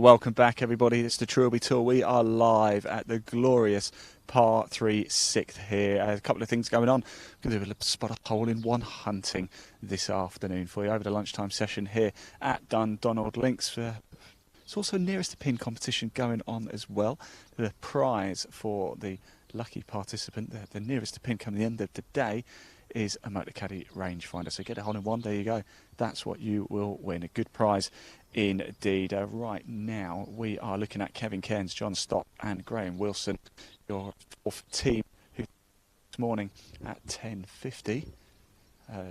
Welcome back, everybody. It's the Trilby Tour. We are live at the glorious Par 3 6th here. A couple of things going on. We're going to do a little spot of hole-in-one hunting this afternoon for you over the lunchtime session here at Dundonald Links. It's also nearest to pin competition going on as well. The prize for the lucky participant, the nearest to pin come the end of the day, is a Motocaddy rangefinder. So get a hole-in-one, there you go. That's what you will win. A good prize indeed. Right now we are looking at Kevin Cairns, John Stott and Graham Wilson, your fourth team, who this morning at 10:50.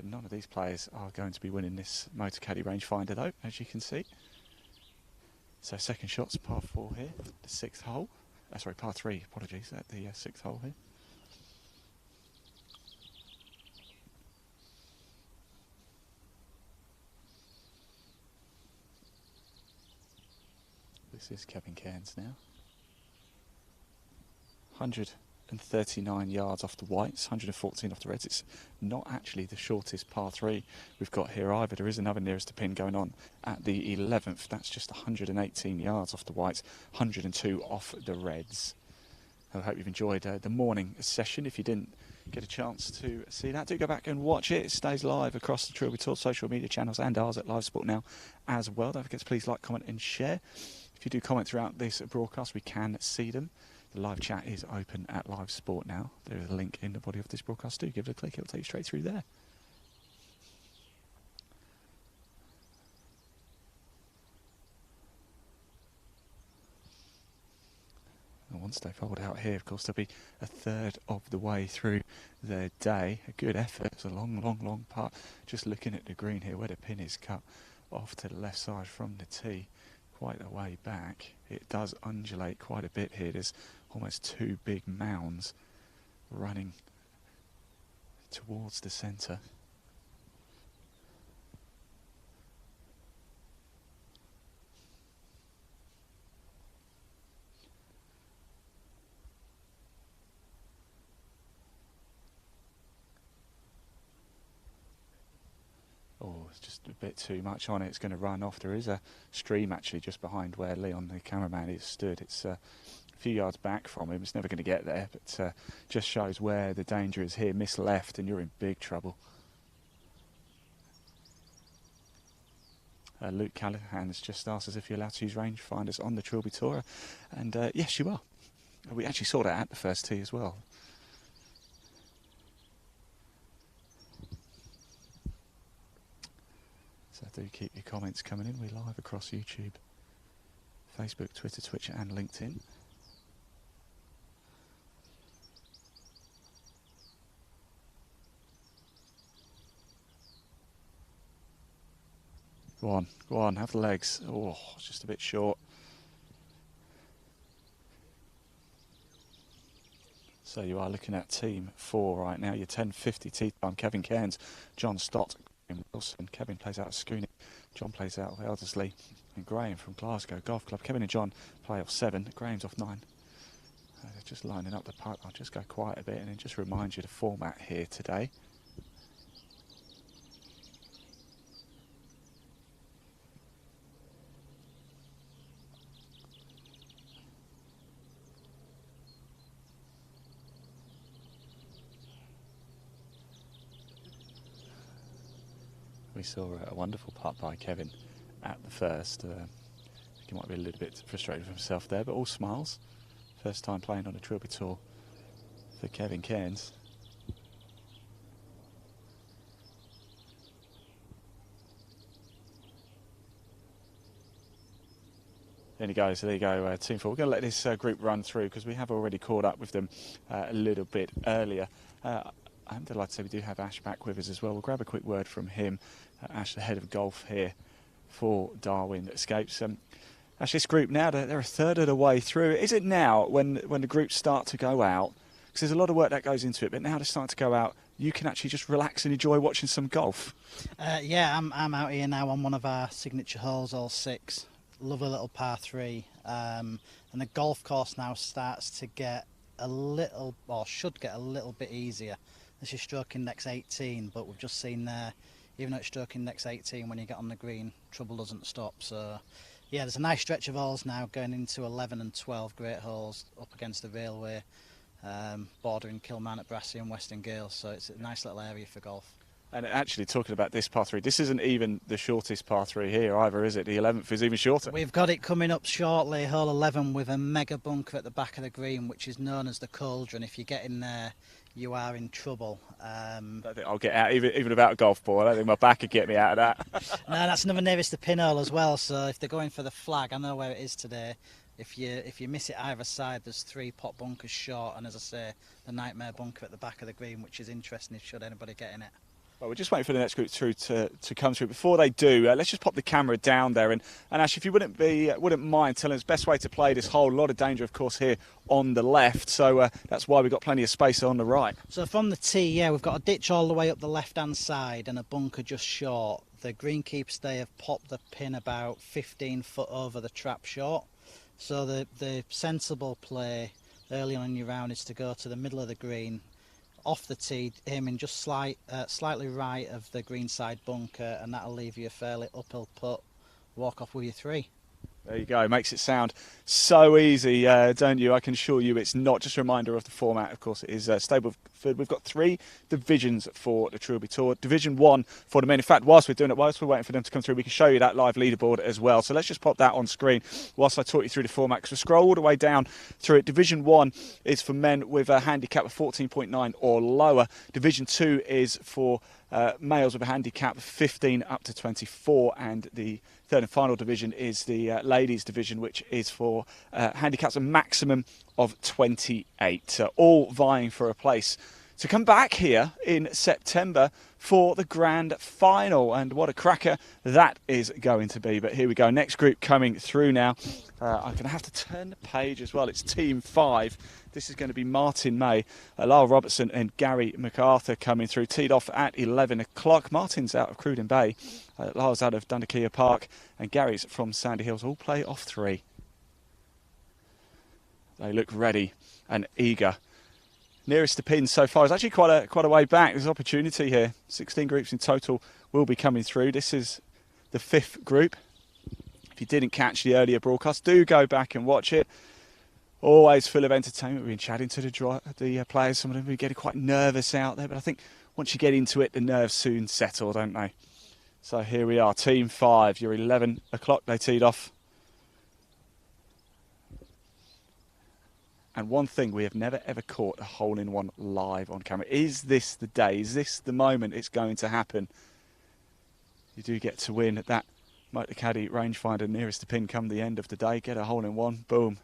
None of these players are going to be winning this Motocaddy rangefinder though, as you can see. So second shot's par 4 here, the 6th hole. Sorry, par 3, apologies, at the 6th hole here. This is Kevin Cairns now. 139 yards off the whites, 114 off the reds. It's not actually the shortest par 3 we've got here either. There is another nearest to pin going on at the 11th. That's just 118 yards off the whites, 102 off the reds. I hope you've enjoyed the morning session. If you didn't get a chance to see that, do go back and watch it. It stays live across the Trilby Tour social media channels and ours at Live Sport Now as well. Don't forget to please like, comment and share. If you do comment throughout this broadcast, we can see them. The live chat is open at Live Sport Now. There is a link in the body of this broadcast. Do give it a click, it'll take you straight through there. And once they've rolled out here, of course, they'll be a third of the way through their day. A good effort. It's a long, long, long putt. Just looking at the green here, where the pin is cut off to the left side from the tee. Quite a way back. It does undulate quite a bit here. There's almost two big mounds running towards the centre. Oh, it's just a bit too much on it. It's going to run off. There is a stream actually just behind where Leon, the cameraman, is stood. It's a few yards back from him. It's never going to get there, but just shows where the danger is here. Miss left and you're in big trouble. Luke Callahan has just asked us if you're allowed to use rangefinders on the Trilby Tour, and yes, you are. We actually saw that at the first tee as well. So do keep your comments coming in. We're live across YouTube, Facebook, Twitter, Twitch and LinkedIn. Go on, have the legs. Oh, it's just a bit short. So you are looking at team 4 right now. Your 10:50 tee time. Kevin Cairns, John Stott, Graham Wilson. Kevin plays out of Scooney. John plays out of Elderslie. And Graham from Glasgow Golf Club. Kevin and John play off 7. Graham's off 9. They're just lining up the putt. I'll just go quiet a bit and then just remind you the format here today. We saw a wonderful putt by Kevin at the first. I think he might be a little bit frustrated with himself there, but all smiles. First time playing on a Trilby Tour for Kevin Cairns. There he goes, so there you go, Team 4. We're going to let this group run through because we have already caught up with them a little bit earlier. I'm delighted to say we do have Ash back with us as well. We'll grab a quick word from him. Ash, the head of golf here for Darwin Escapes. Ash, this group now, they're a third of the way through. Is it now when the groups start to go out? Because there's a lot of work that goes into it, but now they're starting to go out, you can actually just relax and enjoy watching some golf. Yeah, I'm out here now on one of our signature holes, hole 6. Lovely little par 3. And the golf course now starts to get a little, or should get a little bit easier. This is stroke index 18, but we've just seen there, even though it's stroke index 18, when you get on the green, trouble doesn't stop. So Yeah, there's a nice stretch of holes now going into 11 and 12 great holes up against the railway, bordering Kilmarnock, Brassey and Western Gales, so it's a nice little area for golf. And actually, talking about this par 3, this isn't even the shortest par 3 here either, is it? The 11th is even shorter. We've got it coming up shortly, hole 11, with a mega bunker at the back of the green, which is known as the Cauldron. If you get in there, you are in trouble. I don't think I'll get out, even without a golf ball. I don't think my back could get me out of that. No, that's another nearest the pinhole as well, so if they're going for the flag, I know where it is today. If you miss it either side, there's 3 pot bunkers short, and as I say, the nightmare bunker at the back of the green, which is interesting if should anybody get in it. Well, we're just waiting for the next group through to come through. Before they do, let's just pop the camera down there. And Ash, if you wouldn't mind telling us best way to play this hole. A lot of danger, of course, here on the left. So that's why we've got plenty of space on the right. So from the tee, yeah, we've got a ditch all the way up the left-hand side and a bunker just short. The greenkeepers, they have popped the pin about 15 foot over the trap short. So the sensible play early on in your round is to go to the middle of the green, off the tee, aiming just slightly right of the green side bunker, and that'll leave you a fairly uphill putt, walk off with your 3. There you go. Makes it sound so easy, don't you? I can assure you it's not. Just a reminder of the format, of course, it is Stableford. We've got 3 divisions for the Trilby Tour. Division 1 for the men. In fact, whilst we're waiting for them to come through, we can show you that live leaderboard as well. So let's just pop that on screen whilst I talk you through the format, because we scroll all the way down through it. Division 1 is for men with a handicap of 14.9 or lower. Division 2 is for males with a handicap of 15 up to 24, and the third and final division is the ladies division, which is for handicaps a maximum of 28, all vying for a place to come back here in September for the grand final. And what a cracker that is going to be. But here we go, next group coming through now. I'm going to have to turn the page as well. It's team 5. This is going to be Martin May, Lyle Robertson and Gary MacArthur coming through. Teed off at 11 o'clock. Martin's out of Cruden Bay, Lyle's out of Dundonald Park, and Gary's from Sandy Hills. All play off 3. They look ready and eager. Nearest the pin so far is actually quite a way back. There's opportunity here. 16 groups in total will be coming through. This is the 5th group. If you didn't catch the earlier broadcast, do go back and watch it. Always full of entertainment. We've been chatting to the players. Some of them have been getting quite nervous out there, but I think once you get into it, the nerves soon settle, don't they? So here we are, team 5. You're 11 o'clock. They teed off. And one thing, we have never ever caught a hole-in-one live on camera. Is this the day? Is this the moment it's going to happen? You do get to win at that Motocaddy rangefinder nearest the pin come the end of the day. Get a hole-in-one, boom.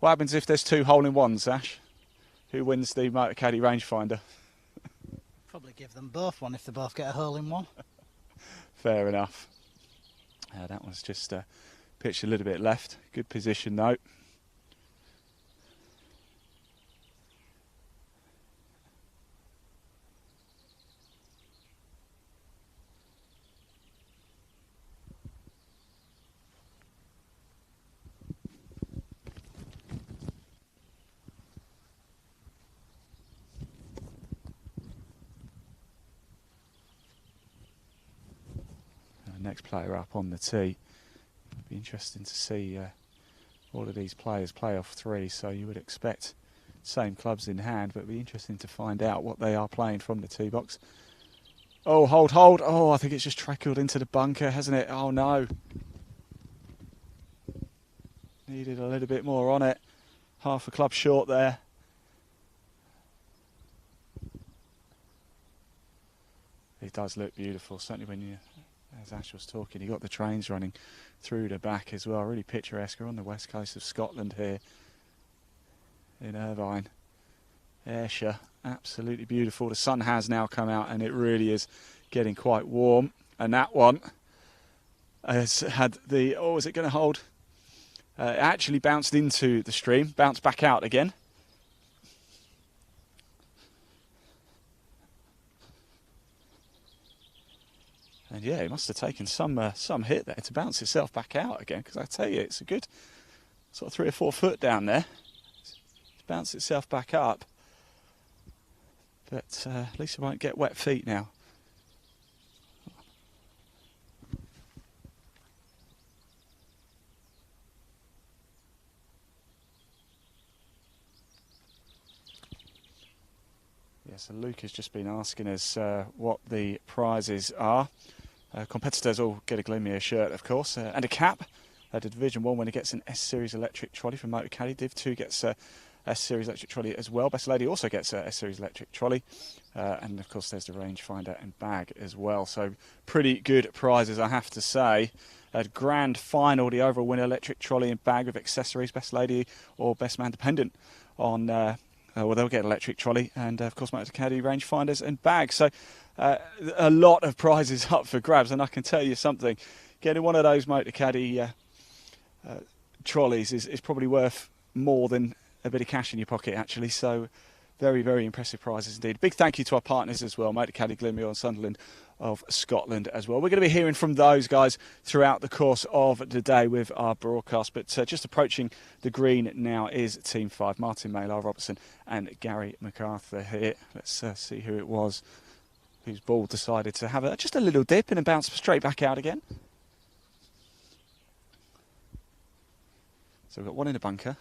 What happens if there's 2 hole-in-ones, Ash? Who wins the Motocaddy rangefinder? Probably give them both one if they both get a hole-in-one. Fair enough. That one's just pitched a little bit left. Good position though. Next player up on the tee. It'd be interesting to see all of these players play off 3, so you would expect same clubs in hand, but it'd be interesting to find out what they are playing from the tee box. Oh, hold. Oh, I think it's just trickled into the bunker, hasn't it? Oh no. Needed a little bit more on it. Half a club short there. It does look beautiful, certainly when you, as Ash was talking, you got the trains running through the back as well. Really picturesque. We're on the west coast of Scotland here in Irvine. Ayrshire, absolutely beautiful. The sun has now come out and it really is getting quite warm. And that one has had the, oh, is it going to hold? It actually bounced into the stream, bounced back out again. And yeah, it must have taken some hit there to bounce itself back out again, because I tell you, it's a good sort of 3 or 4 foot down there. It's bounced itself back up. But at least it won't get wet feet now. Yeah, so Luke has just been asking us what the prizes are. Competitors all get a Glenmuir shirt, of course, and a cap. The Division 1 winner gets an S-Series electric trolley from Motocaddy. Div 2 gets a S-Series electric trolley as well. Best Lady also gets a S-Series electric trolley. And, of course, there's the rangefinder and bag as well. So pretty good prizes, I have to say. Grand final, the overall winner, electric trolley and bag with accessories, Best Lady or Best Man, dependent on... well, they'll get an electric trolley and, of course, Motocaddy rangefinders and bags. So a lot of prizes up for grabs. And I can tell you something, getting one of those Motocaddy trolleys is probably worth more than a bit of cash in your pocket, actually. So very, very impressive prizes indeed. Big thank you to our partners as well, Motocaddy, Glenmuir and Sunderland of Scotland as well. We're going to be hearing from those guys throughout the course of the day with our broadcast. But just approaching the green now is Team 5, Martin Maylar Robertson and Gary MacArthur here. Let's see who it was whose ball decided to have just a little dip and then bounce straight back out again. So we've got one in a bunker,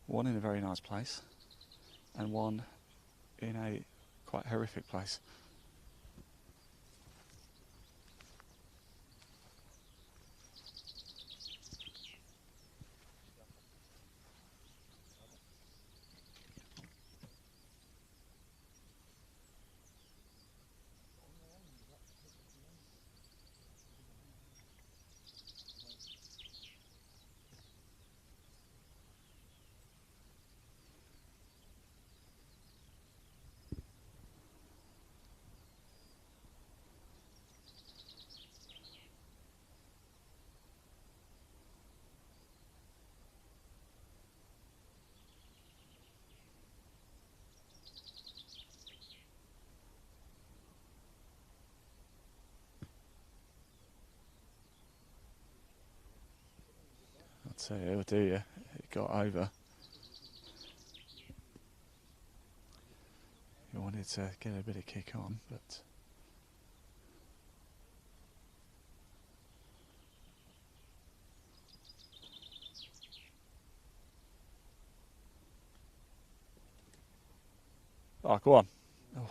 one in a very nice place, and one in a quite horrific place. I'll tell you, it'll do you. It got over. He wanted to get a bit of kick on, but... Oh, go on. Oh.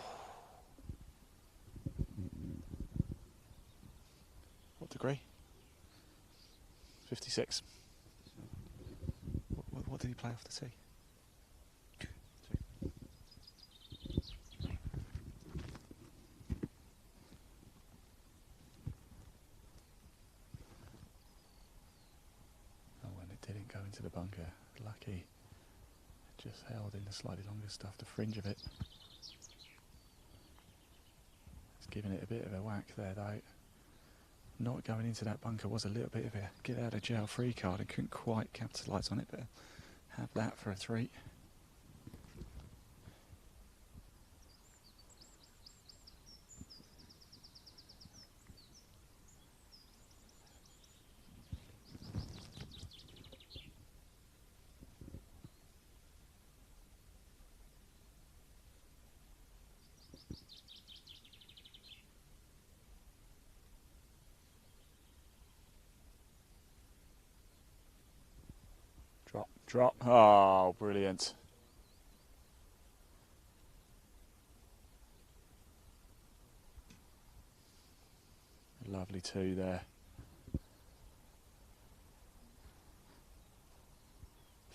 What degree? 56. What did he play off the tee? Oh, and it didn't go into the bunker. Lucky. It just held in the slightly longer stuff, the fringe of it. It's giving it a bit of a whack there, though. Not going into that bunker was a little bit of a get out of jail free card and couldn't quite capitalise on it, but have that for a 3. Drop. Oh, brilliant. Lovely 2 there.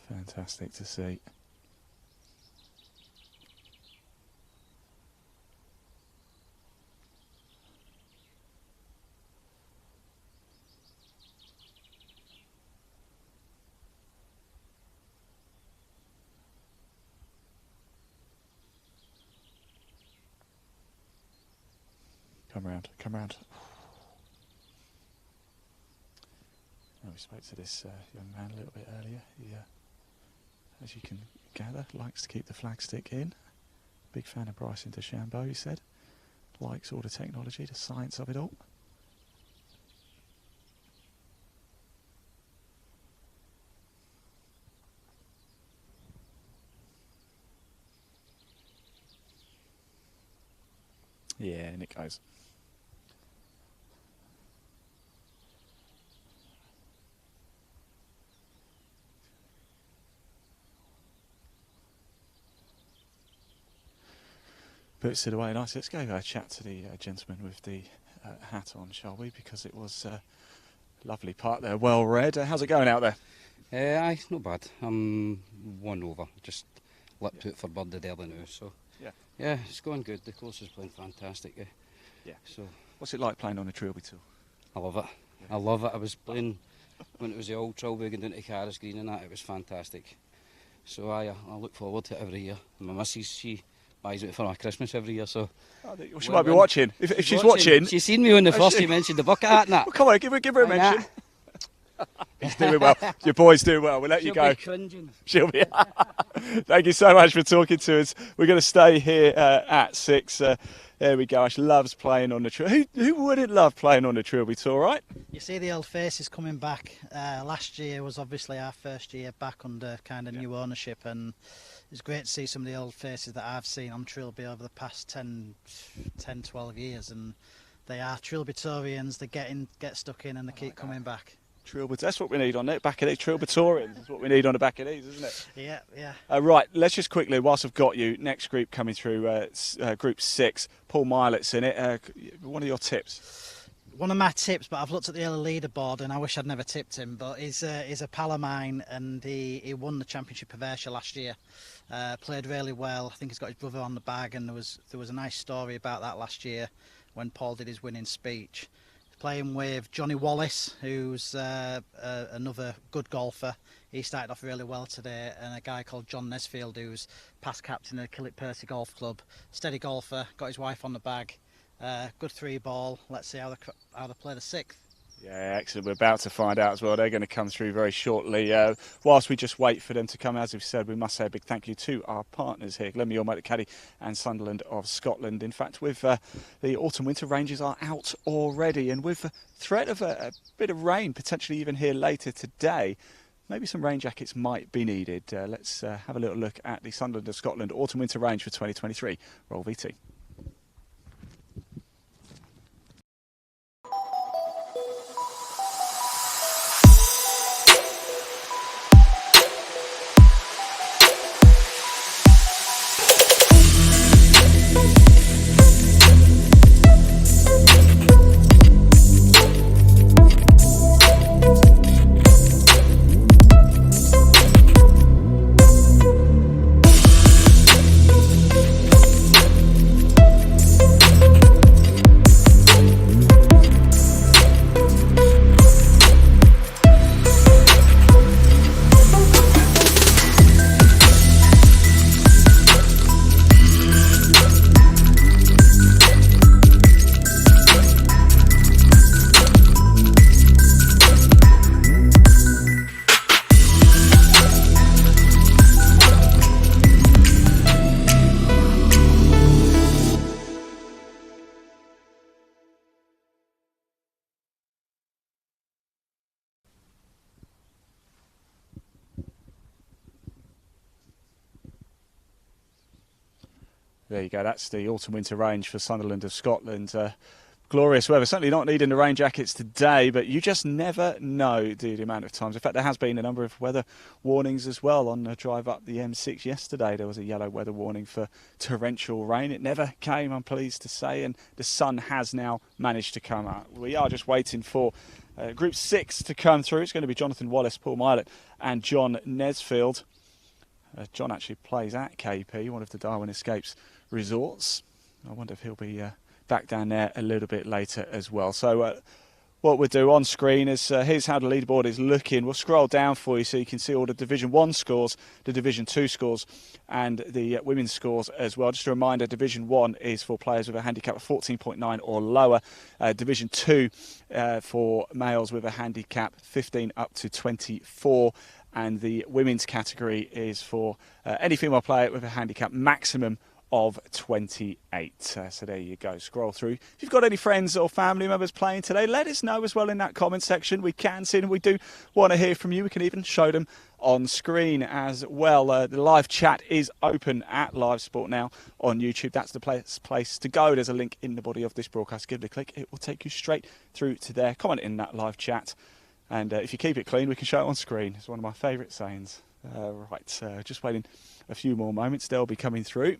Fantastic to see. Come round. Well, we spoke to this young man a little bit earlier. He, as you can gather, likes to keep the flagstick in. Big fan of Bryson DeChambeau, he said. Likes all the technology, the science of it all. Yeah, and it goes. puts it away nicely. Let's go chat to the gentleman with the hat on, shall we? Because it was a lovely part there, well read. How's it going out there? Aye, not bad. I'm 1 over. Just lip to it for Bird the early now. So yeah, it's going good. The course is playing fantastic. Yeah. So What's it like playing on the Trilby Tour? I love it. I love it. I was playing when it was the old Trilby going down to Carris Green and that. It was fantastic. So I look forward to it every year. My missus, she buys it for my Christmas every year. So She might be watching. If she's watching, she's seen me when the first you mentioned the bucket hat and that. Well, come on, give her a mention. He's doing well. Your boy's doing well. We'll let you go. She'll be cringing. She'll be. Thank you so much for talking to us. We're going to stay here at 6. There we go. She loves playing on the Trilby. Who wouldn't love playing on the Trilby Tour, right? You see the old faces coming back. Last year was obviously our first year back under kind of new ownership, and it's great to see some of the old faces that I've seen on Trilby over the past 10, 12 years, and they are Trilbytorians. They get stuck in and they keep coming back. Trilby, that's what we need on it. Back of these Trilbytorians. That's what we need on the back of these, isn't it? Yeah. Right, let's just quickly, whilst I've got you, next group coming through, Group 6. Paul Milet's in it. One of your tips? One of my tips, but I've looked at the early leaderboard and I wish I'd never tipped him, but he's a pal of mine, and he won the Championship of Ayrshire last year. Played really well. I think he's got his brother on the bag, and there was a nice story about that last year when Paul did his winning speech. Playing with Johnny Wallace, who's another good golfer. He started off really well today, and a guy called John Nesfield, who's past captain of the Killick Percy Golf Club. Steady golfer, got his wife on the bag. Good 3-ball. Let's see how they play the 6th. Yeah, excellent. We're about to find out as well. They're going to come through very shortly. Whilst we just wait for them to come, as we've said, we must say a big thank you to our partners here, Glenmuir Motocaddy and Sunderland of Scotland. In fact, with the autumn-winter ranges are out already, and with the threat of a bit of rain, potentially even here later today, maybe some rain jackets might be needed. Let's have a little look at the Sunderland of Scotland autumn-winter range for 2023. Roll VT. There you go, that's the autumn-winter range for Sunderland of Scotland. Glorious weather, certainly not needing the rain jackets today, but you just never know the amount of times. In fact, there has been a number of weather warnings as well on the drive up the M6 yesterday. There was a yellow weather warning for torrential rain. It never came, I'm pleased to say, and the sun has now managed to come out. We are just waiting for Group 6 to come through. It's going to be Jonathan Wallace, Paul Milet and John Nesfield. John actually plays at KP, one of the Darwin Escapes resorts. I wonder if he'll be back down there a little bit later as well. So what we'll do on screen is here's how the leaderboard is looking. We'll scroll down for you so you can see all the Division 1 scores, the Division 2 scores and the women's scores as well. Just a reminder, Division 1 is for players with a handicap of 14.9 or lower. Division 2 for males with a handicap 15 up to 24. And the women's category is for any female player with a handicap maximum of 28. So there you go. Scroll through. If you've got any friends or family members playing today, let us know as well in that comment section. We can see them. We do want to hear from you. We can even show them on screen as well. The live chat is open at Live Sport Now on YouTube. That's the place to go. There's a link in the body of this broadcast. Give it a click. It will take you straight through to there. Comment in that live chat. And if you keep it clean, we can show it on screen. It's one of my favourite sayings. Just waiting a few more moments. They'll be coming through.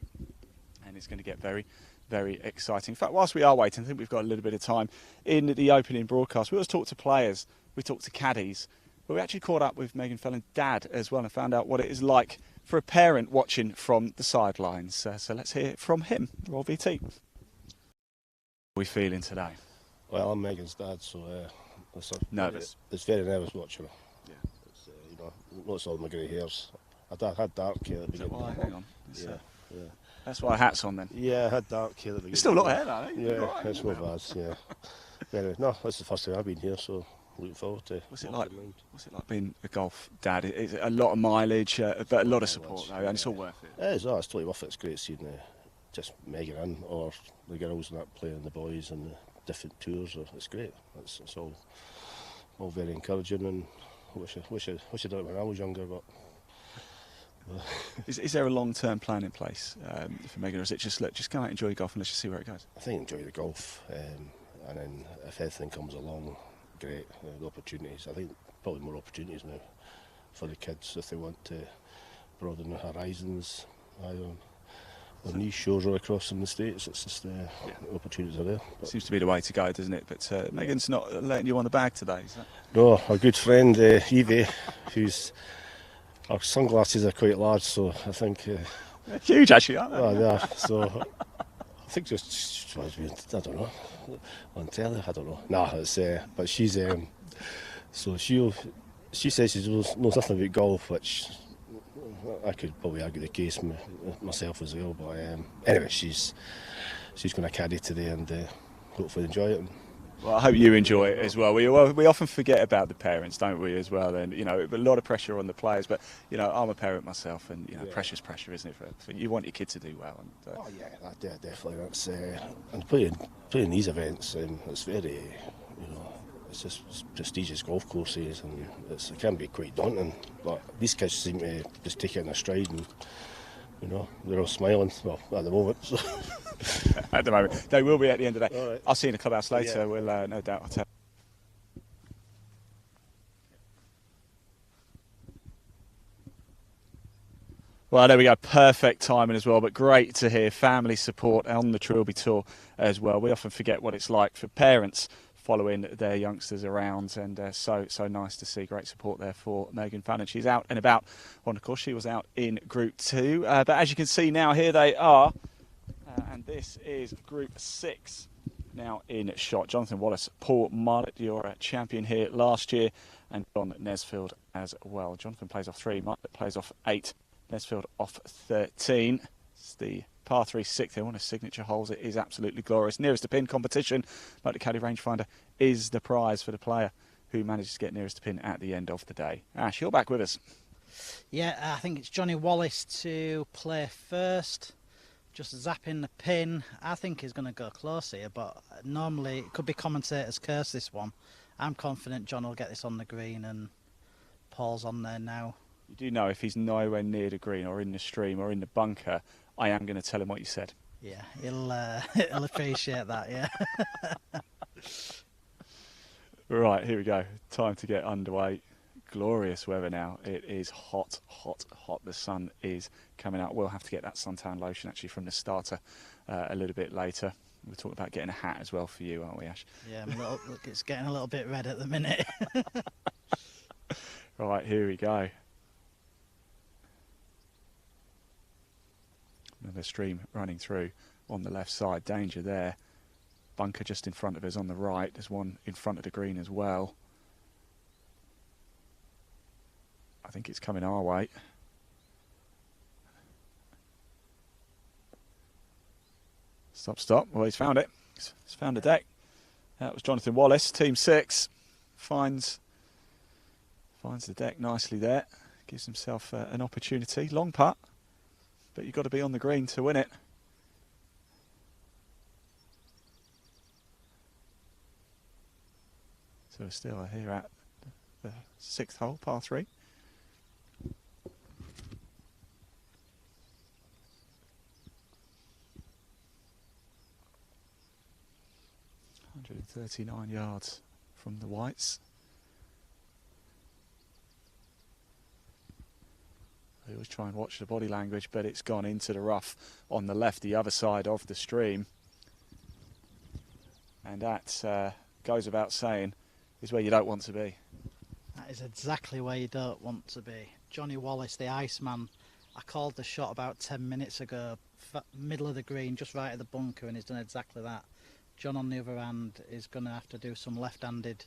And and it's going to get very, very exciting. In fact, whilst we are waiting, I think we've got a little bit of time in the opening broadcast. We always talk to players, we talk to caddies, but we actually caught up with Megan Fallon's dad as well and found out what it is like for a parent watching from the sidelines. So let's hear from him, Roll VT. How are we feeling today? Well, I'm Megan's dad, so Nervous? It's very nervous watching her. Yeah. It's, you know, notice all my grey hairs. I had dark hair at the Is that beginning. why? Hang on. Yeah. That's why hat's on then. Yeah, I had dark hair at the beginning. You've still got hair though, Yeah, right, it's no bad, yeah. But anyway, no, that's the first time I've been here, so looking forward to What's it like being a golf dad? It's a lot of mileage, but a lot of support though, and it's all worth it. It is, it's totally worth it. It's great seeing just Megan in, or the girls and that playing, the boys and the different tours. It's great. It's all very encouraging, and I wish I'd done it when I was younger, but... Is there a long-term plan in place for Megan, or is it just go out and enjoy golf and let's just see where it goes? I think enjoy the golf, and then if anything comes along, great. The opportunities. I think probably more opportunities now for the kids if they want to broaden their horizons. On these shores all across in the States, it's just the opportunities are there. But Seems to be the way to go, doesn't it? But Megan's not letting you on the bag today, is that? no, our good friend Evie, who's our sunglasses are quite large, so I think. They're huge, actually, aren't they? Oh, yeah. So I think just I don't know, on telly. I don't know. Nah, it's but she's so she says she knows nothing about golf, which I could probably argue the case myself as well. But anyway, she's going to caddy today and hopefully enjoy it. Well, I hope you enjoy it as well. We often forget about the parents, don't we, as well? And a lot of pressure on the players. But I'm a parent myself, and pressure's pressure, isn't it? For you want your kid to do well. And, oh yeah, definitely. That's and playing these events, it's very, it's just prestigious golf courses, and it can be quite daunting. But these kids seem to just take it in their stride, and they're all smiling. Well, at the moment. So. At the moment, they will be at the end of the day. All right. I'll see you in the clubhouse later. Yeah. We'll no doubt. I'll tell. Well, there we go. Perfect timing as well, but great to hear family support on the Trilby Tour as well. We often forget what it's like for parents following their youngsters around, and so nice to see. Great support there for Megan Fallon. She's out and about. Well, of course, she was out in Group 2, but as you can see now, here they are, and this is Group 6 now in shot. Jonathan Wallace, Paul Marlett, your champion here last year, and John Nesfield as well. Jonathan plays off 3, Marlett plays off 8, Nesfield off 13. It's the par 3 6th here, one of signature holes. It is absolutely glorious. Nearest to pin competition, Motocaddy rangefinder is the prize for the player who manages to get nearest to pin at the end of the day. Ash, you're back with us. Yeah, I think it's Johnny Wallace to play first. Just zapping the pin. I think he's going to go close here, but normally it could be commentator's curse, this one. I'm confident John will get this on the green, and Paul's on there now. You do know if he's nowhere near the green or in the stream or in the bunker, I am going to tell him what you said. Yeah, he'll appreciate that, yeah. Right, here we go. Time to get underway. Glorious weather now. It is hot, hot, hot. The sun is coming out. We'll have to get that suntan lotion actually from the starter a little bit later. We're talking about getting a hat as well for you, aren't we, Ash? Yeah, look, it's getting a little bit red at the minute. Right, here we go. Another stream running through on the left side. Danger there. Bunker just in front of us on the right. There's one in front of the green as well. I think it's coming our way. Stop, stop. Well, he's found it. He's found the deck. That was Jonathan Wallace, Team 6. Finds the deck nicely there. Gives himself an opportunity. Long putt. But you've got to be on the green to win it. So we're still here at the 6th hole, par 3. .139 yards from the whites. I always try and watch the body language, but it's gone into the rough on the left, the other side of the stream. And that goes about saying is where you don't want to be. That is exactly where you don't want to be. Johnny Wallace, the Iceman, I called the shot about 10 minutes ago, middle of the green, just right at the bunker, and he's done exactly that. John, on the other hand, is going to have to do some left-handed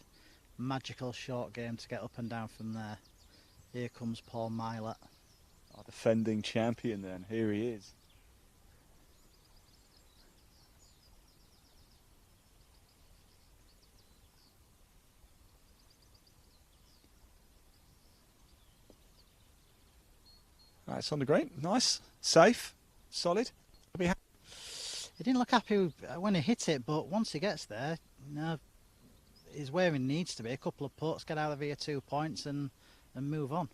magical short game to get up and down from there. Here comes Paul Milet. Our defending champion then, here he is. Right, it's on the green, nice, safe, solid. I'll be happy. He didn't look happy when he hit it, but once he gets there, you know, he's where he needs to be. A couple of putts, get out of here 2 points and move on.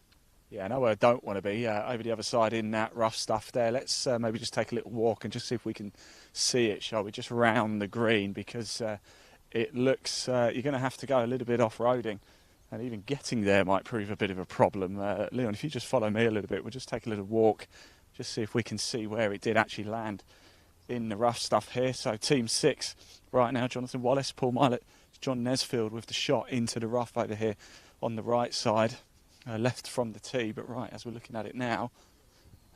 Yeah, I know where I don't want to be, over the other side in that rough stuff there. Let's maybe just take a little walk and just see if we can see it, shall we? Just round the green, because it looks you're going to have to go a little bit off-roading, and even getting there might prove a bit of a problem. Leon, if you just follow me a little bit, we'll just take a little walk, just see if we can see where it did actually land in the rough stuff here. So Team 6 right now, Jonathan Wallace, Paul Milet, John Nesfield with the shot into the rough over here on the right side. Left from the tee, but right as we're looking at it now,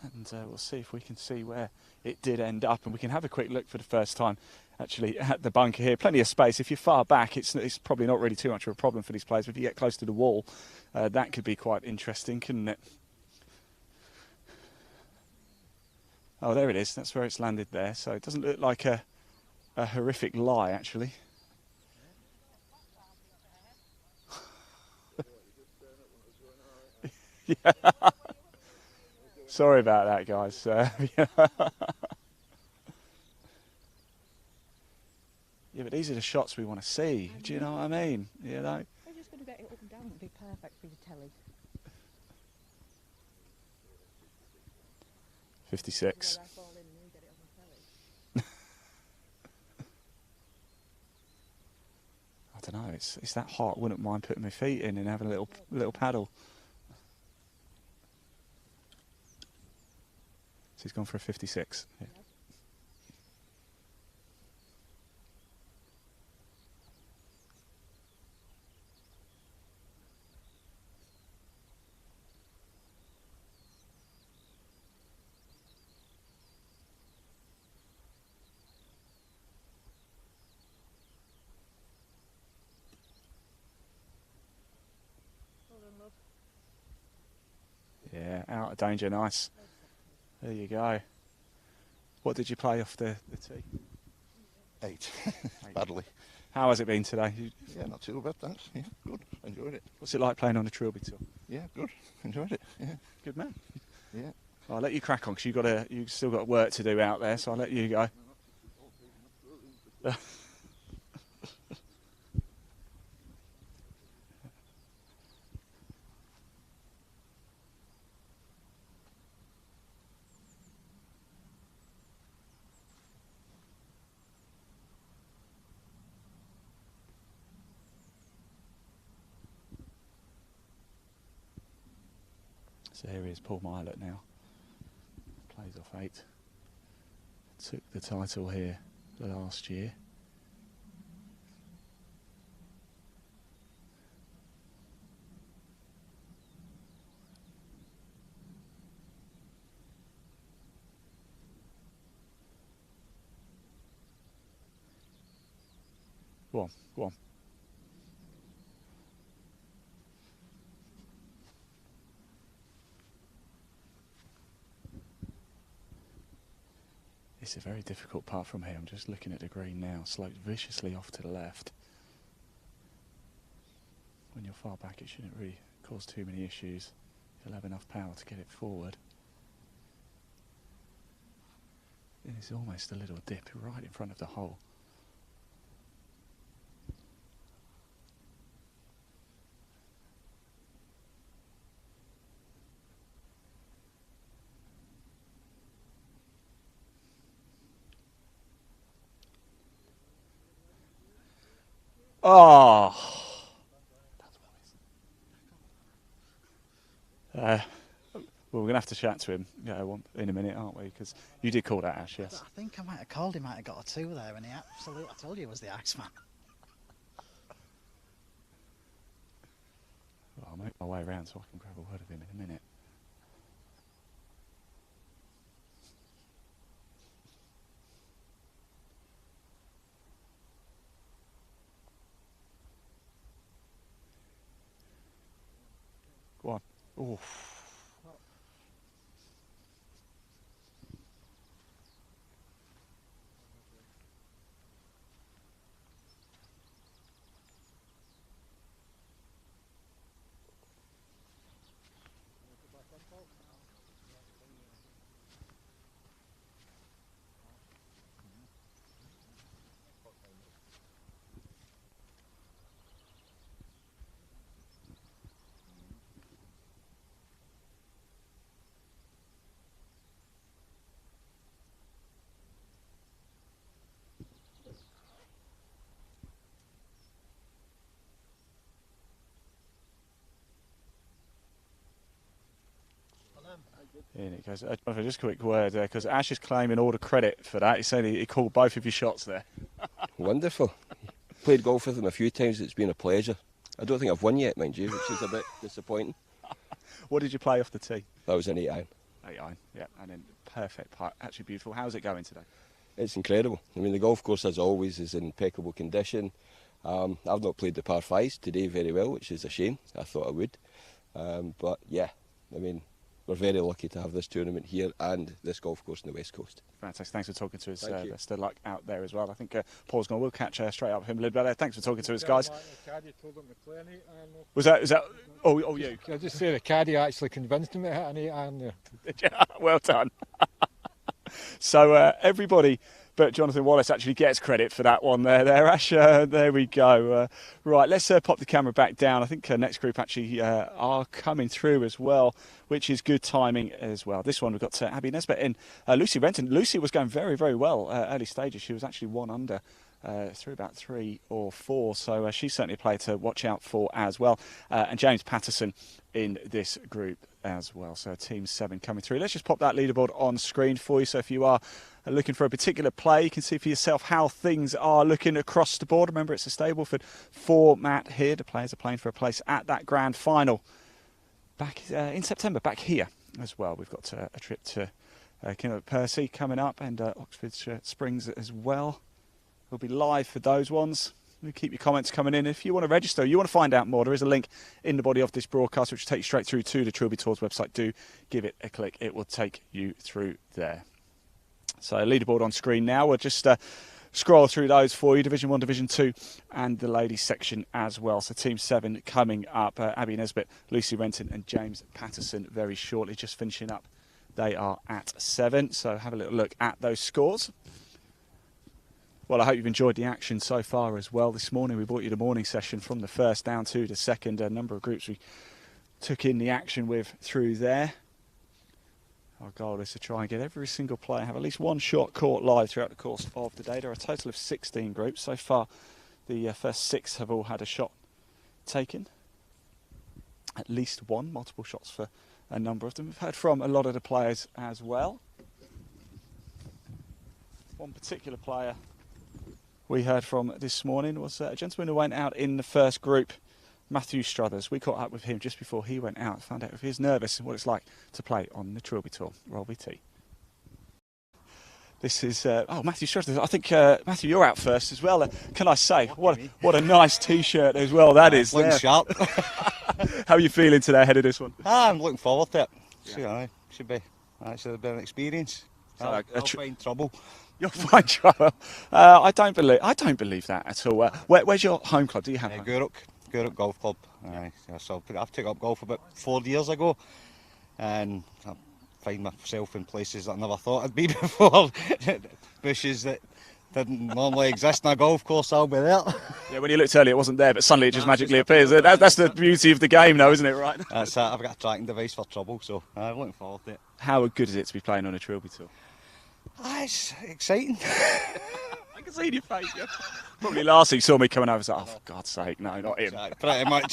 and we'll see if we can see where it did end up, and we can have a quick look for the first time actually at the bunker here. Plenty of space. If you're far back, it's probably not really too much of a problem for these players, but if you get close to the wall, that could be quite interesting, couldn't it? Oh, there it is. That's where it's landed there. So it doesn't look like a horrific lie, actually. Yeah. Sorry about that, guys. Yeah, but these are the shots we want to see. Do you know what I mean? You know. They're just going to get it up and down. It'd be perfect for your telly. 56. Where I fall in and you get it on the telly. I don't know. It's that hot. Wouldn't mind putting my feet in and having a little paddle. So he's gone for a 56. Yeah. Yeah, out of danger, nice. There you go. What did you play off the tee? 8. Badly. How has it been today? Yeah, not too bad, thanks. Yeah, good. Enjoyed it. What's it like playing on the Trilby tour? Yeah, good. Enjoyed it. Yeah. Good man. Yeah. I'll let you crack on because you've still got work to do out there, so I'll let you go. So here he is, Paul Milet now. Plays off 8. Took the title here last year. Go on, go on. It's a very difficult putt from here. I'm just looking at the green now. Slopes viciously off to the left. When you're far back, it shouldn't really cause too many issues. You'll have enough power to get it forward. It's almost a little dip right in front of the hole. Oh, Well, we're going to have to chat to him in a minute, aren't we? Because you did call that Ash, yes. I think I might have called him, might have got a 2 there, and he absolutely, I told you it was the Iceman. Well, I'll make my way around so I can grab a word of him in a minute. Go on. Oof. In it goes. Just a quick word there, because Ash is claiming all the credit for that. He said he called both of your shots there. Wonderful. Played golf with him a few times. It's been a pleasure. I don't think I've won yet, mind you, which is a bit disappointing. What did you play off the tee? That was an 8-iron. 8-iron, yeah, and then perfect putt. Actually beautiful. How's it going today? It's incredible. I mean, the golf course, as always, is in impeccable condition. I've not played the par 5s today very well, which is a shame. I thought I would. But yeah, I mean, we're very lucky to have this tournament here and this golf course on the West Coast. Fantastic. Thanks for talking to us. Thank you. Best of luck out there as well. I think Paul's gone. We'll catch straight up with him a little bit. Thanks for talking to us, guys. Was that? Oh, you. I just say the caddy actually convinced him to hit an 8-iron there. Well done. So everybody but Jonathan Wallace actually gets credit for that one there, Ash. There we go. Right, let's pop the camera back down. I think next group actually are coming through as well, which is good timing as well. This one we've got Abby Nesbitt in. Lucy Renton. Lucy was going very, very well early stages. She was actually 1 under through about 3 or 4, so she's certainly a player to watch out for as well. And James Patterson in this group as well. So team 7 coming through. Let's just pop that leaderboard on screen for you. So if you are looking for a particular play, you can see for yourself how things are looking across the board. Remember, it's a Stableford format here. The players are playing for a place at that grand final back in September, back here as well. We've got a trip to Percy coming up, and Oxfordshire Springs as well. We'll be live for those ones. We'll keep your comments coming in. If you want to register, you want to find out more, there is a link in the body of this broadcast which will take you straight through to the Trilby Tours website. Do give it a click. It will take you through there. So leaderboard on screen now. We'll just scroll through those for you. Division 1, Division 2 and the ladies section as well. So team 7 coming up. Abby Nesbitt, Lucy Renton and James Patterson very shortly. Just finishing up. They are at 7. So have a little look at those scores. Well, I hope you've enjoyed the action so far as well. This morning we brought you the morning session from the first down to the second. A number of groups we took in the action with through there. Our goal is to try and get every single player, have at least one shot caught live throughout the course of the day. There are a total of 16 groups. So far, the first 6 have all had a shot taken. At least one, multiple shots for a number of them. We've heard from a lot of the players as well. One particular player we heard from this morning was a gentleman who went out in the first group, Matthew Struthers. We caught up with him just before he went out, found out if he's nervous and what it's like to play on the Trilby Tour. Roll BT. This is Matthew Struthers. I think Matthew, you're out first as well. Can I say what a nice T-shirt as well that is. Looking sharp. How are you feeling today ahead of this one? I'm looking forward to it. Yeah. Should be actually a bit of an experience. I'll find trouble. You'll find trouble. I don't believe that at all. Where's your home club? Do you have? Guruk Golf Club. So I've taken up golf about 4 years ago, and I find myself in places that I never thought I'd be before. Bushes that didn't normally exist in a golf course, I'll be there. Yeah, when you looked earlier, it wasn't there, but suddenly it just magically appears. That's the beauty of the game, though, isn't it? Right? That's it. I've got a tracking device for trouble, so I'm looking forward to it. How good is it to be playing on a Trilby Tour? It's exciting. can see your face. Yeah. Probably last thing you saw me coming over was like, oh, for God's sake, no, not him. Pretty much.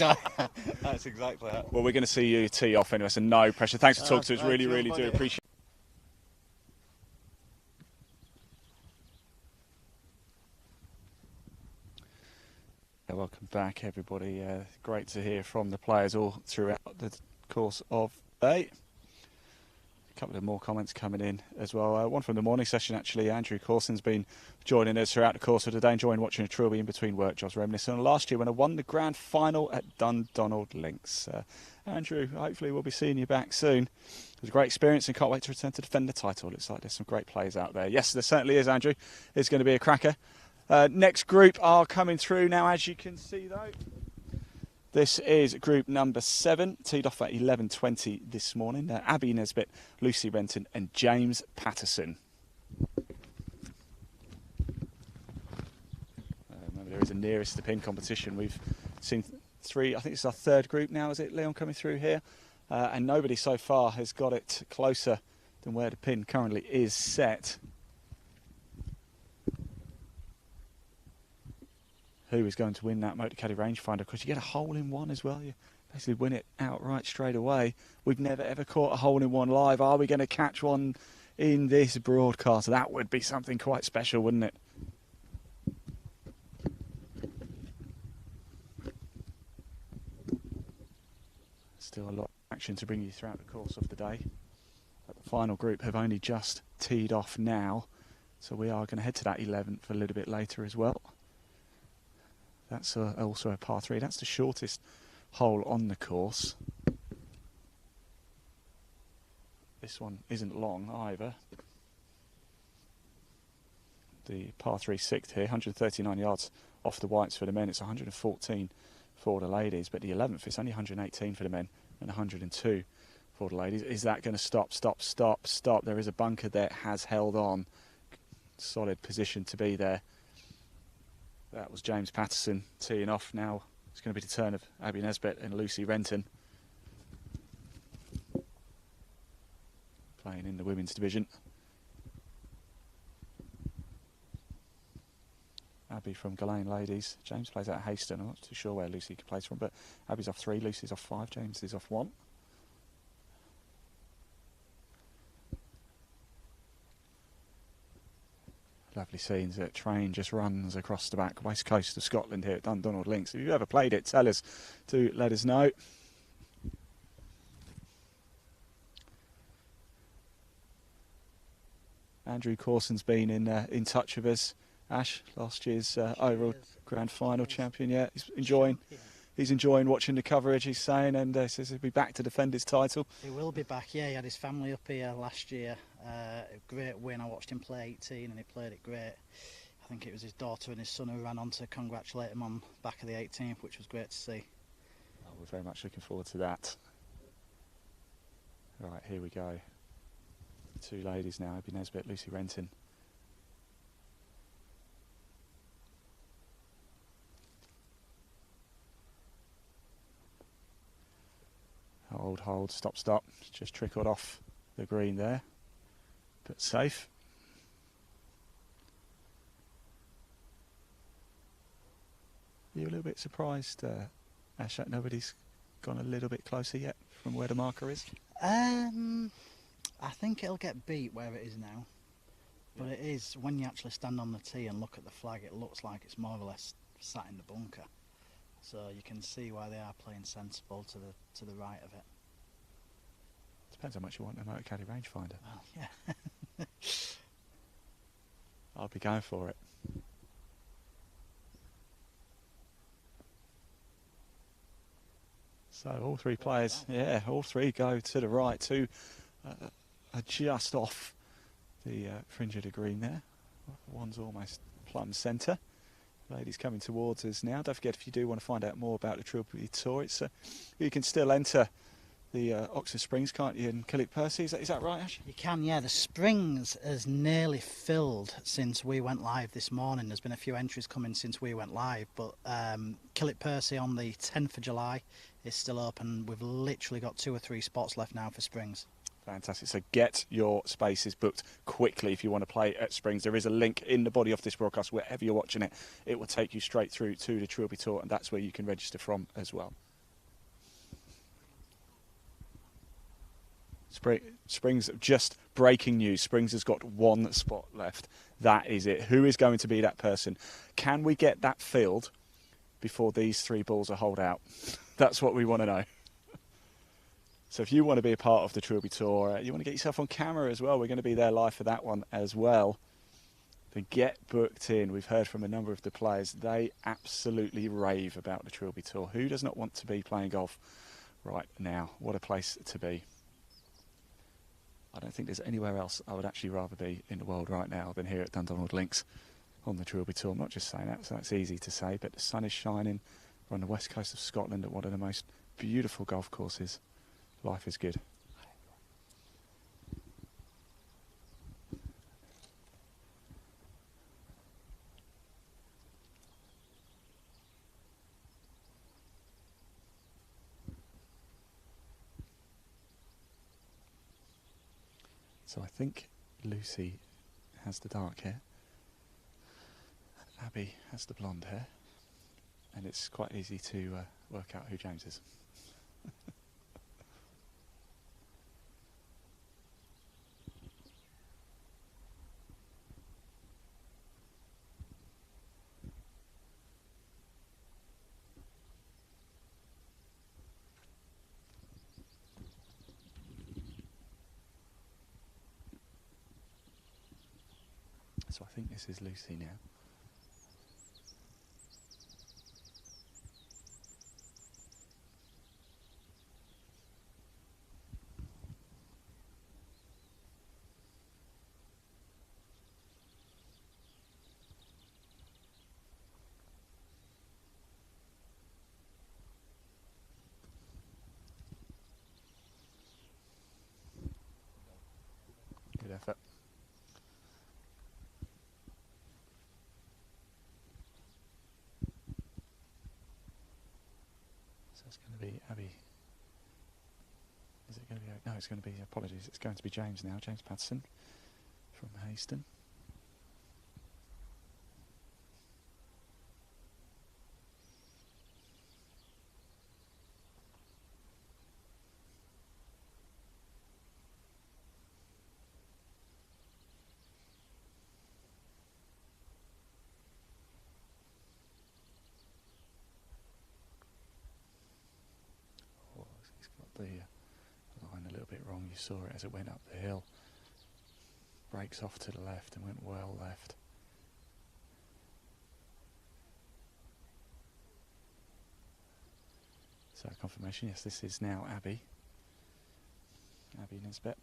That's exactly it. Well, we're going to see you tee off anyway, so no pressure. Thanks for talking to us. Right, Really, cheers, really do buddy. appreciate it. Welcome back, everybody. Great to hear from the players all throughout the course of the day. A couple of more comments coming in as well. One from the morning session, actually. Andrew Corson's been joining us throughout the course of the day, enjoying watching a Trilby in between work jobs, reminiscing on last year when I won the grand final at Dundonald Links. Andrew, hopefully we'll be seeing you back soon. It was a great experience and can't wait to return to defend the title. Looks like there's some great players out there. Yes, there certainly is, Andrew. It's going to be a cracker. Next group are coming through now, as you can see, though. This is group number 7, teed off at 11:20 this morning. Abby Nesbitt, Lucy Renton and James Patterson. Remember, there is a nearest to pin competition. We've seen 3, I think it's our 3rd group now, is it, Leon, coming through here? And nobody so far has got it closer than where the pin currently is set. Who is going to win that Motocaddy rangefinder? Because you get a hole-in-one as well. You basically win it outright straight away. We've never ever caught a hole-in-one live. Are we going to catch one in this broadcast? That would be something quite special, wouldn't it? Still a lot of action to bring you throughout the course of the day. But the final group have only just teed off now. So we are going to head to that 11th a little bit later as well. That's also a par 3. That's the shortest hole on the course. This one isn't long either. The par 3 6th here, 139 yards off the whites for the men. It's 114 for the ladies, but the 11th is only 118 for the men and 102 for the ladies. Is that going to stop? Stop, stop, stop. There is a bunker that has held on. Solid position to be there. That was James Patterson teeing off. Now it's going to be the turn of Abby Nesbitt and Lucy Renton. Playing in the women's division. Abby from Gillane ladies. James plays out of Hayston. I'm not too sure where Lucy plays from, but Abby's off 3, Lucy's off 5, James is off 1. Lovely scenes. That train just runs across the back west coast of Scotland here at Dundonald Links. If you've ever played it, tell us to let us know. Andrew Corson's been in touch with us. Ash, last year's overall grand final champion. Yeah, he's enjoying watching the coverage. He's saying, and says he'll be back to defend his title. He will be back. Yeah, he had his family up here last year. A great win. I watched him play 18 and he played it great. I think it was his daughter and his son who ran on to congratulate him on back of the 18th, which was great to see. Oh, we're very much looking forward to that. Right, here we go. 2 ladies now, Abby Nesbitt, Lucy Renton. Hold, stop, stop. Just trickled off the green there, but safe. Are you a little bit surprised, Ash, that nobody's gone a little bit closer yet from where the marker is? I think it'll get beat where it is now, but it is, when you actually stand on the tee and look at the flag, it looks like it's more or less sat in the bunker. So you can see why they are playing sensible to the right of it. Depends how much you want a Motocaddy rangefinder. Well, yeah. I'll be going for it. So all 3 players, yeah, all 3 go to the right. 2 are just off the fringe of the green there. One's almost plumb centre. Ladies coming towards us now. Don't forget, if you do want to find out more about the Trilby Tour, it's you can still enter the Oxford Springs, can't you, in Killick-Percy? Is that right, Ash? You can, yeah. The Springs has nearly filled since we went live this morning. There's been a few entries coming since we went live, but Killick-Percy on the 10th of July is still open. We've literally got 2 or 3 spots left now for Springs. Fantastic. So get your spaces booked quickly if you want to play at Springs. There is a link in the body of this broadcast, wherever you're watching it. It will take you straight through to the Trilby Tour, and that's where you can register from as well. Springs, just breaking news. Springs has got one spot left. That is it. Who is going to be that person? Can we get that filled before these 3 balls are holed out? That's what we want to know. So if you want to be a part of the Trilby Tour, you want to get yourself on camera as well, we're going to be there live for that one as well. Then get booked in. We've heard from a number of the players. They absolutely rave about the Trilby Tour. Who does not want to be playing golf right now? What a place to be. I don't think there's anywhere else I would actually rather be in the world right now than here at Dundonald Links on the Trilby Tour. I'm not just saying that, so that's easy to say, but the sun is shining. We're on the west coast of Scotland at one of the most beautiful golf courses. Life is good. So I think Lucy has the dark hair, Abby has the blonde hair, and it's quite easy to work out who James is. So I think this is Lucy now. Good effort. So it's going to be Abby. Is it going to be? No, it's going to be. Apologies. It's going to be James now. James Patterson from Hayston. He's got the line a little bit wrong. You saw it as it went up the hill. Breaks off to the left and went well left. So confirmation, yes, this is now Abby. Abby Nisbet.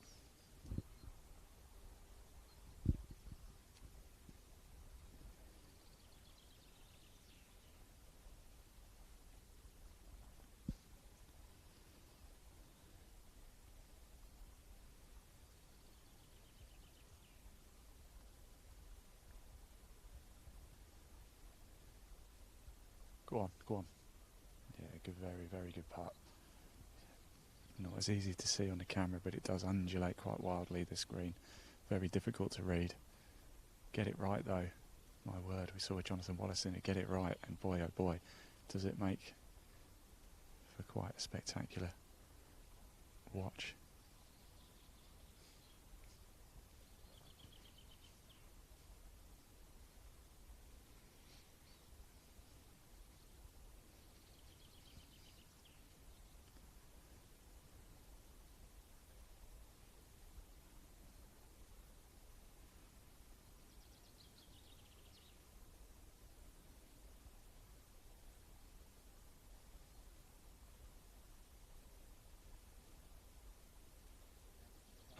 Go on, go on. Yeah, good, very, very good putt. Not as easy to see on the camera, but it does undulate quite wildly, this green. Very difficult to read. Get it right, though. My word, we saw Jonathan Wallace in it. Get it right, and boy, oh boy, does it make for quite a spectacular watch.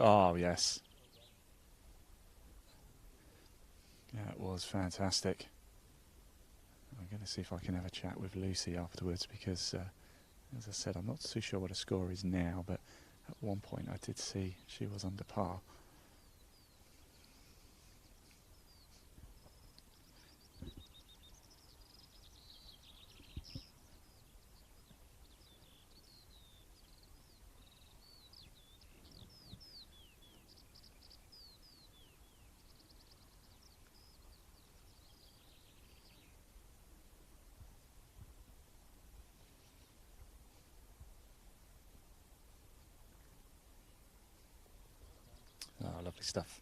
Oh, yes. That was fantastic. I'm going to see if I can have a chat with Lucy afterwards because, as I said, I'm not too sure what her score is now, but at one point I did see she was under par. Lovely stuff.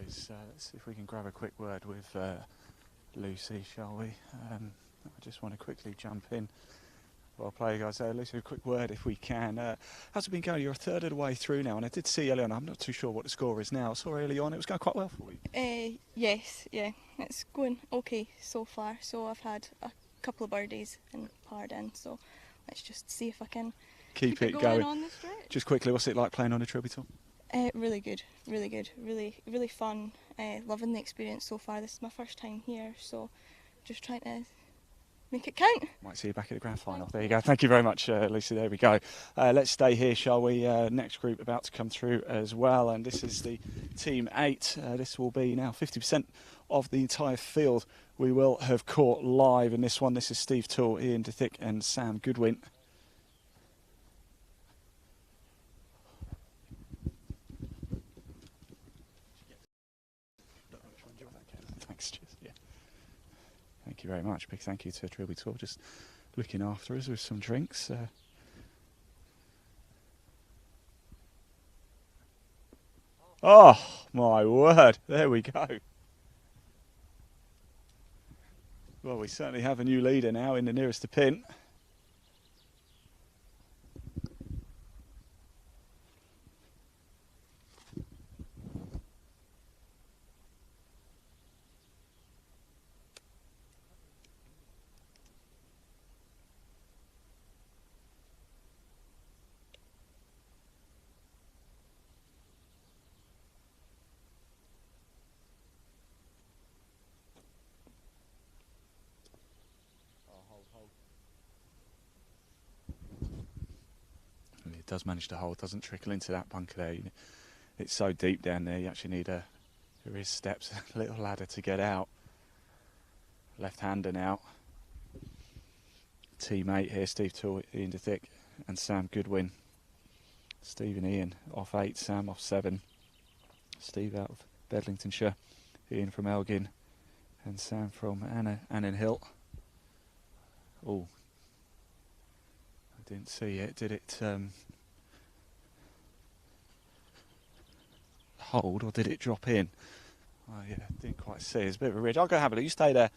Goes. Let's see if we can grab a quick word with Lucy, shall we? I just want to quickly jump in. Well, play, guys. Lucy, a quick word if we can. How's it been going? You're a third of the way through now, and I did see early on, I'm not too sure what the score is now. I saw early on it was going quite well for you. Yes, yeah, it's going okay so far. So I've had a couple of birdies and parred in, so let's just see if I can Keep it going on the stretch. Just quickly, what's it like playing on a Trilby tour? Really good, really fun. Loving the experience so far. This is my first time here, so just trying to make it count. Might see you back at the grand final. There you go. Thank you very much, Lucy. There we go. Let's stay here, shall we? Next group about to come through as well, and this is the Team 8. This will be now 50% of the entire field we will have caught live in this one. This is Steve Toole, Ian DeThick and Sam Goodwin. Thanks, cheers. Yeah. Thank you very much. Big thank you to Trilby Tour, just looking after us with some drinks. Oh, my word. There we go. Well, we certainly have a new leader now in the nearest to pin. It does manage to hold, doesn't trickle into that bunker there. It's so deep down there, you actually need there is steps, a little ladder to get out. Left-hander now. Teammate here, Steve Toole, Ian DeThick and Sam Goodwin. Steve and Ian off 8, Sam off 7. Steve out of Bedlingtonshire, Ian from Elgin and Sam from Annan Hill. Oh, I didn't see it. Did it hold or did it drop in? Oh yeah, didn't quite see. It's a bit of a ridge. I'll go have a look. You stay there.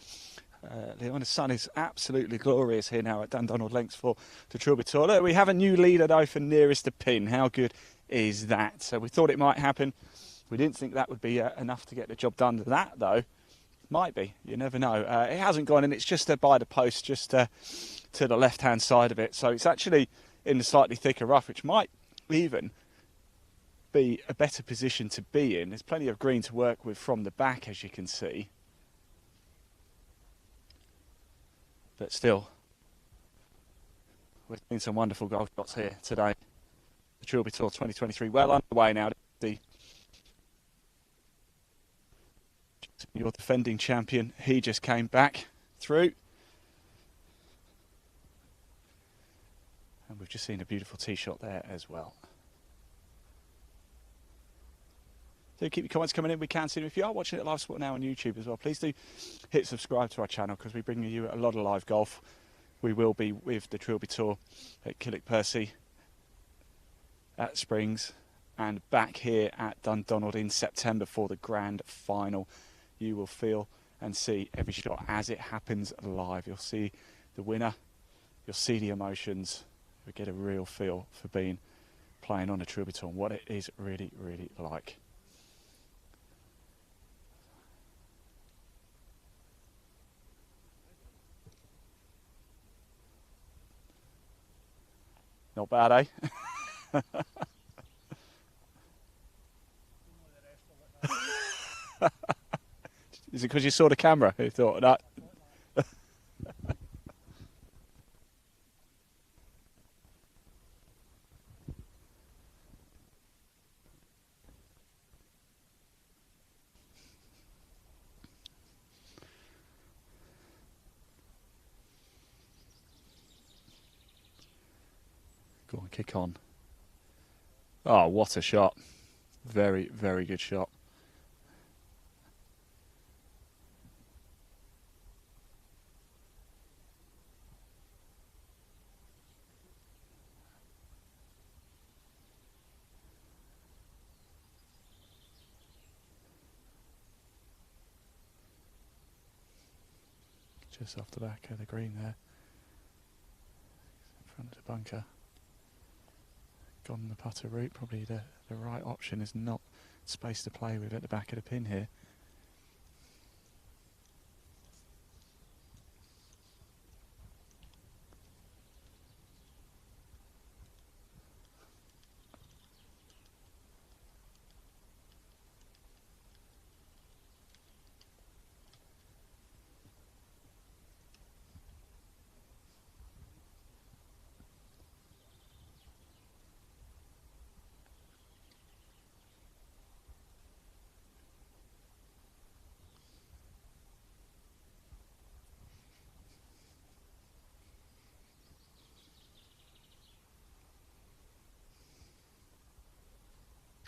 Leon, the sun is absolutely glorious here now at Dundonald Links for the Trilby Tour. Look, we have a new leader though for nearest to pin. How good is that? So we thought it might happen. We didn't think that would be enough to get the job done. That though might be. You never know. It hasn't gone, and it's just by the post, just to the left-hand side of it. So it's actually in the slightly thicker rough, which might even be a better position to be in. There's plenty of green to work with from the back, as you can see. But still, we're seeing some wonderful golf shots here today. The Trilby Tour 2023 well underway now. Your defending champion, he just came back through. And we've just seen a beautiful tee shot there as well. Do keep your comments coming in. We can see them. If you are watching it live sport now on YouTube as well, please do hit subscribe to our channel because we bring you a lot of live golf. We will be with the Trilby Tour at Killick-Percy, at Springs, and back here at Dundonald in September for the grand final. You will feel and see every shot as it happens live. You'll see the winner, you'll see the emotions, you'll get a real feel for playing on a Trilby Tour and what it is really, really like. Not bad, eh? Is it because you saw the camera? You thought that? Go on, kick on. Oh, what a shot. Very, very good shot. Just off the back of the green there. In front of the bunker. Gone the putter route. Probably the right option is not space to play with at the back of the pin here.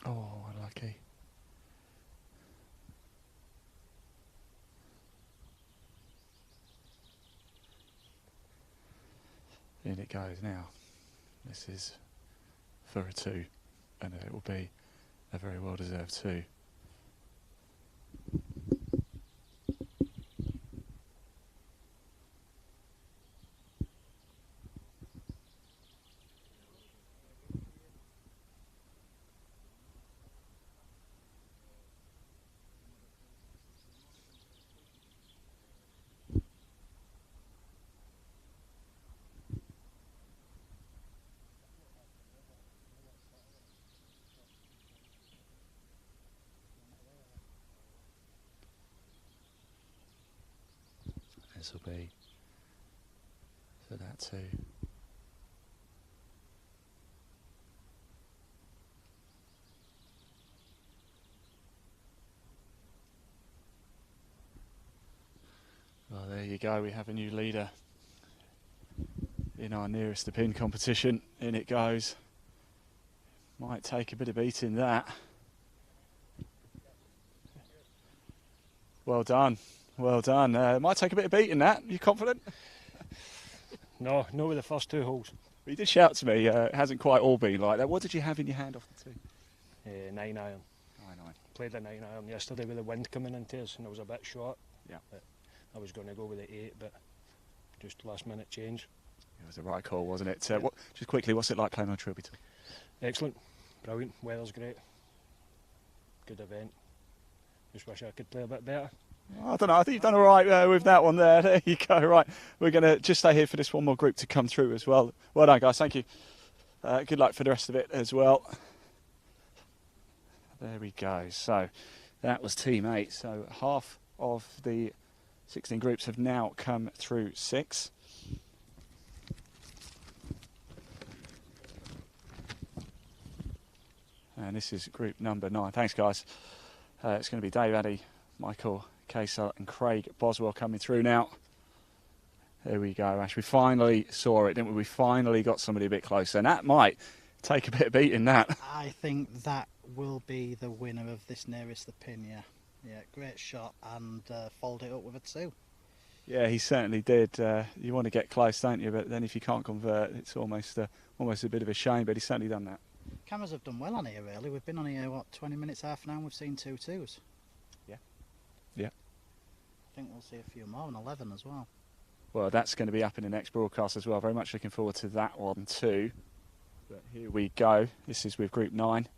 Oh, unlucky. In it goes now. This is for a 2, and it will be a very well deserved 2. This will be for that 2. Well, there you go. We have a new leader in our nearest to pin competition. In it goes. Might take a bit of beating that. Well done. Well done. Might take a bit of beating that. You confident? No, not with the first 2 holes. Well, you did shout to me. It hasn't quite all been like that. What did you have in your hand off the 2? 9 iron. 9 iron. Played a 9 iron yesterday with the wind coming into us, and I was a bit short. Yeah. But I was going to go with the 8, but just last minute change. It was the right call, wasn't it? Just quickly, what's it like playing on Trilby Tour? Excellent, brilliant. Weather's great. Good event. Just wish I could play a bit better. I don't know. I think you've done all right with that one there. There you go. Right. We're going to just stay here for this one more group to come through as well. Well done, guys. Thank you. Good luck for the rest of it as well. There we go. So that was Team 8. So half of the 16 groups have now come through 6. And this is group number 9. Thanks, guys. It's going to be Dave Addy, Michael Kaser and Craig Boswell coming through now. There we go, Ash. We finally saw it, didn't we? We finally got somebody a bit closer. And that might take a bit of beating, that. I think that will be the winner of this nearest the pin, yeah. Yeah, great shot, and followed it up with a 2. Yeah, he certainly did. You want to get close, don't you? But then if you can't convert, it's almost a bit of a shame, but he's certainly done that. Cameras have done well on here, really. We've been on here, what, 20 minutes, half an hour, and we've seen 2 2s. Yeah. Yeah. I think we'll see a few more, and 11 as well. Well, that's going to be up in the next broadcast as well. Very much looking forward to that one too. But here we go. This is with Group 9.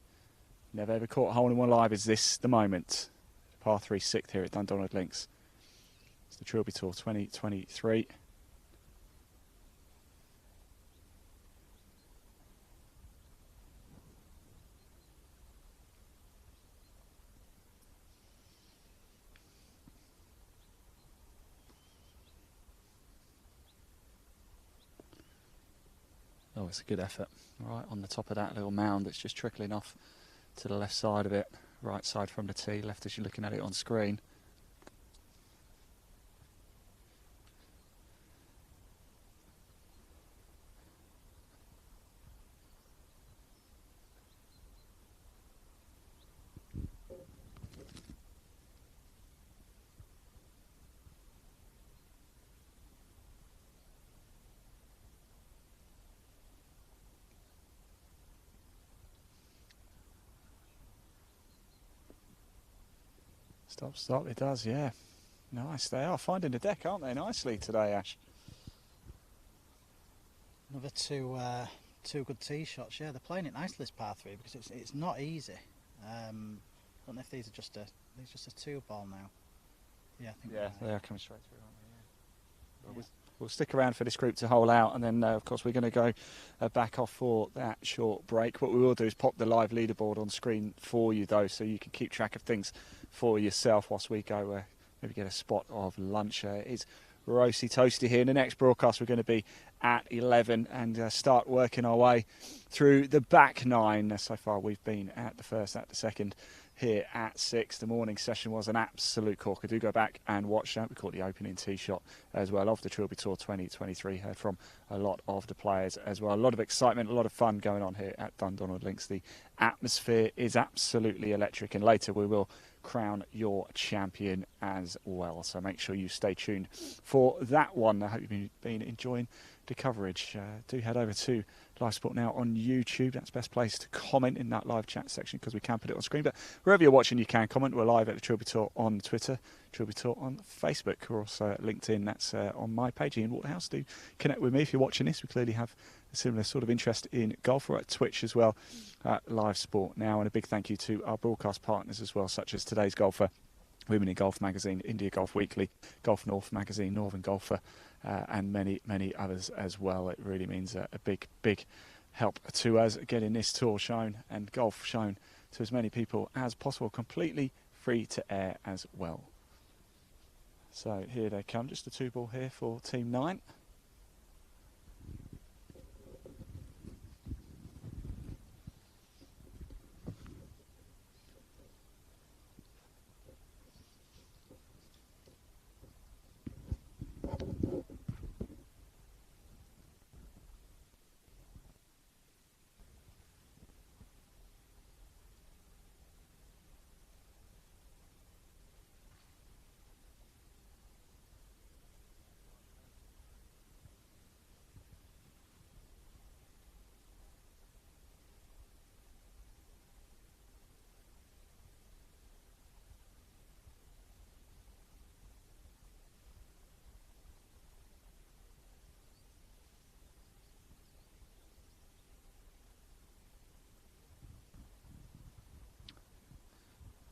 Never ever caught a hole in one live. Is this the moment? Par 3 6th here at Dundonald Links. It's the Trilby Tour 2023. Oh, it's a good effort. Right on the top of that little mound that's just trickling off to the left side of it. Right side from the tee, left as you're looking at it on screen. Stop, it does, yeah. Nice, they are finding the deck, aren't they, nicely today, Ash? Another two good tee shots. Yeah, they're playing it nicely this par three because it's not easy. Don't know if these are just a two ball now. Yeah, I think they are coming straight through, aren't they? Yeah. We'll stick around for this group to hole out, and then of course we're going to go back off for that short break. What we will do is pop the live leaderboard on screen for you though, so you can keep track of things for yourself whilst we go maybe get a spot of lunch. It's roasty toasty here. In the next broadcast we're going to be at 11 and start working our way through the back nine. So far we've been at the first, at the second, here at 6. The morning session was an absolute corker. Do go back and watch that. We caught the opening tee shot as well of the Trilby Tour 2023. Heard from a lot of the players as well. A lot of excitement, a lot of fun going on here at Dundonald Links. The atmosphere is absolutely electric, and later we will crown your champion as well. So make sure you stay tuned for that one. I hope you've been enjoying the coverage. Do head over to Live Sport Now on YouTube. That's the best place to comment in that live chat section because we can put it on screen. But wherever you're watching, you can comment. We're live at the Trilby Tour on Twitter, Trilby Tour on Facebook. We're also at LinkedIn. That's on my page, Ian Waterhouse. Do connect with me if you're watching this. We clearly have a similar sort of interest in golf. We're at Twitch as well, at Live Sport Now. And a big thank you to our broadcast partners as well, such as Today's Golfer, Women in Golf Magazine, India Golf Weekly, Golf North Magazine, Northern Golfer, and many, many others as well. It really means a big, big help to us getting this tour shown and golf shown to as many people as possible, completely free to air as well. So here they come, just a 2-ball here for Team 9.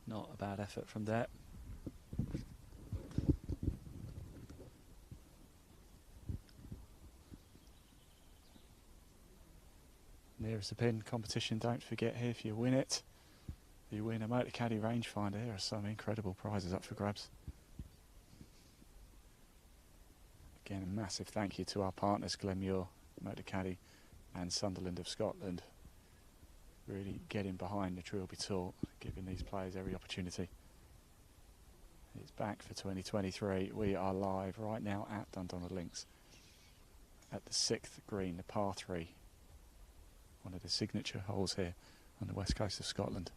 Not a bad effort from there. Nearest the pin competition, don't forget here, if you win it, you win a Motocaddy rangefinder. There are some incredible prizes up for grabs. Again, a massive thank you to our partners, Glenmuir, Motocaddy and Sunderland of Scotland. Really getting behind the Trilby Tour, giving these players every opportunity. It's back for 2023. We are live right now at Dundonald Links at the 6th green, the par 3. One of the signature holes here on the west coast of Scotland.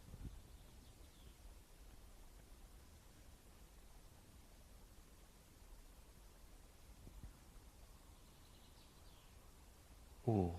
Ooh.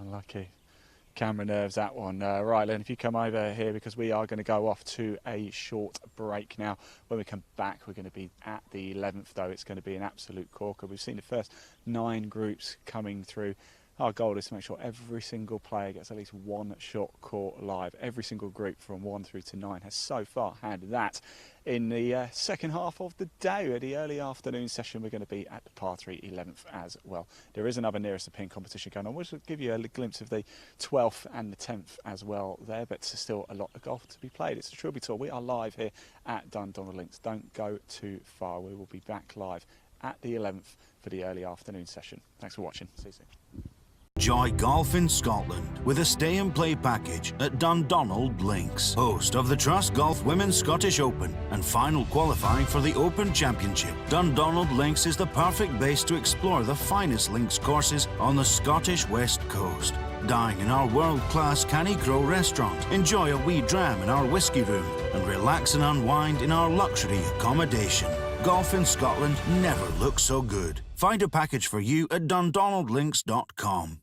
Unlucky. Camera nerves, that one. Right, Len, if you come over here, because we are going to go off to a short break now. When we come back, we're going to be at the 11th, though. It's going to be an absolute corker. We've seen the first 9 groups coming through. Our goal is to make sure every single player gets at least one shot caught live. Every single group from 1 through to 9 has so far had that. In the second half of the day, at the early afternoon session, we're going to be at the par 3 11th as well. There is another nearest to pin competition going on. We'll just give you a glimpse of the 12th and the 10th as well there, but still a lot of golf to be played. It's the Trilby Tour. We are live here at Dundonald Links. Don't go too far. We will be back live at the 11th for the early afternoon session. Thanks for watching. See you soon. Enjoy golf in Scotland with a stay and play package at Dundonald Links, host of the Trust Golf Women's Scottish Open and final qualifying for the Open Championship. Dundonald Links is the perfect base to explore the finest links courses on the Scottish West Coast. Dine in our world-class Canny Crow restaurant, enjoy a wee dram in our whisky room and relax and unwind in our luxury accommodation. Golf in Scotland never looks so good. Find a package for you at dundonaldlinks.com.